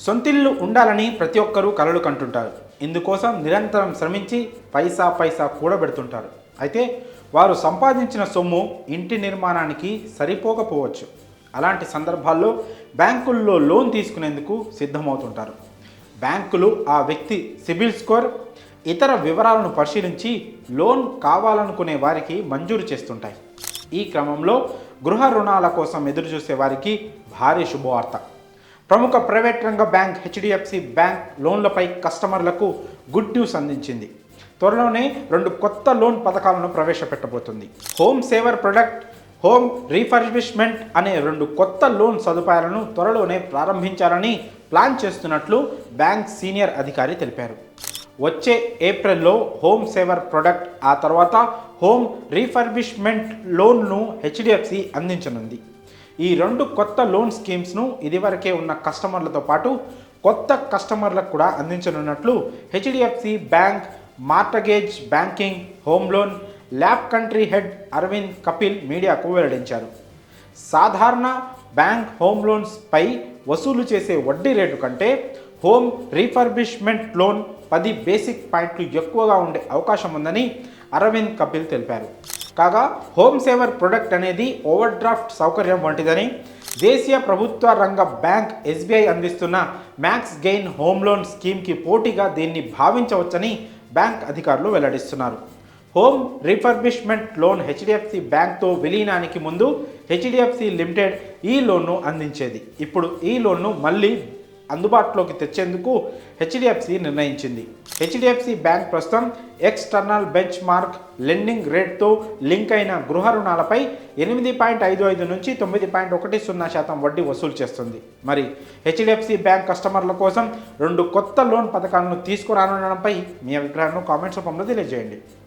సొంతిల్లు ఉండాలని ప్రతి ఒక్కరూ కలలు కంటుంటారు. ఇందుకోసం నిరంతరం శ్రమించి పైసా పైసా కూడబెడుతుంటారు. అయితే వారు సంపాదించిన సొమ్ము ఇంటి నిర్మాణానికి సరిపోకపోవచ్చు. అలాంటి సందర్భాల్లో బ్యాంకుల్లో లోన్ తీసుకునేందుకు సిద్ధమవుతుంటారు. బ్యాంకులు ఆ వ్యక్తి సిబిల్ స్కోర్, ఇతర వివరాలను పరిశీలించి లోన్ కావాలనుకునే వారికి మంజూరు చేస్తుంటాయి. ఈ క్రమంలో గృహ రుణాల కోసం ఎదురుచూసే వారికి భారీ శుభవార్త. ప్రముఖ ప్రైవేట్ రంగ బ్యాంక్ హెచ్డిఎఫ్సి బ్యాంక్ లోన్లపై కస్టమర్లకు గుడ్ న్యూస్ అందించింది. త్వరలోనే 2 కొత్త లోన్ పథకాలను ప్రవేశపెట్టబోతుంది. హోమ్ సేవర్ ప్రొడక్ట్, హోమ్ రీఫర్బిష్మెంట్ అనే 2 కొత్త లోన్ సదుపాయాలను త్వరలోనే ప్రారంభించాలని ప్లాన్ చేస్తున్నట్లు బ్యాంక్ సీనియర్ అధికారి తెలిపారు. వచ్చే ఏప్రిల్లో హోమ్ సేవర్ ప్రొడక్ట్, ఆ తర్వాత హోమ్ రీఫర్బిష్మెంట్ లోన్ను హెచ్డిఎఫ్సి అందించనుంది. ఈ 2 కొత్త లోన్ స్కీమ్స్ను ఇదివరకే ఉన్న కస్టమర్లతో పాటు కొత్త కస్టమర్లకు కూడా అందించనున్నట్లు HDFC bank mortgage banking, home loan ల్యాబ్ కంట్రీ హెడ్ అరవింద్ కపిల్ మీడియాకు వెల్లడించారు. సాధారణ బ్యాంక్ హోమ్ లోన్స్ పై వసూలు చేసే వడ్డీ రేటు కంటే హోమ్ రీఫర్బిష్మెంట్ లోన్ 10 బేసిక్ పాయింట్లు ఎక్కువగా ఉండే అవకాశం ఉందని అరవింద్ కపిల్ తెలిపారు. కాగా హోమ్ సేవర్ ప్రొడక్ట్ అనేది ఓవర్ డ్రాఫ్ట్ సౌకర్యం వంటిదని, దేశీయ ప్రభుత్వ రంగ బ్యాంక్ ఎస్బీఐ అందిస్తున్న మ్యాక్స్ గెయిన్ హోమ్ లోన్ స్కీమ్కి పోటీగా దీన్ని భావించవచ్చని బ్యాంక్ అధికారులు వెల్లడిస్తున్నారు. హోమ్ రీఫర్బిష్మెంట్ లోన్ హెచ్డిఎఫ్సి బ్యాంక్తో విలీనానికి ముందు హెచ్డిఎఫ్సి లిమిటెడ్ ఈ లోన్ను అందించేది. ఇప్పుడు ఈ లోన్ను మళ్ళీ అందుబాటులోకి తెచ్చేందుకు హెచ్డిఎఫ్సి నిర్ణయించింది. హెచ్డిఎఫ్సి బ్యాంక్ ప్రస్తుతం ఎక్స్టర్నల్ బెంచ్ మార్క్ లెండింగ్ రేట్తో లింక్ అయిన గృహ రుణాలపై 8.55 నుంచి 9.10% వడ్డీ వసూలు చేస్తుంది. మరి హెచ్డిఎఫ్సి బ్యాంక్ కస్టమర్ల కోసం 2 కొత్త లోన్ పథకాలను తీసుకురానుండడంపై మీ అభిప్రాయాలను కామెంట్స్ రూపంలో తెలియజేయండి.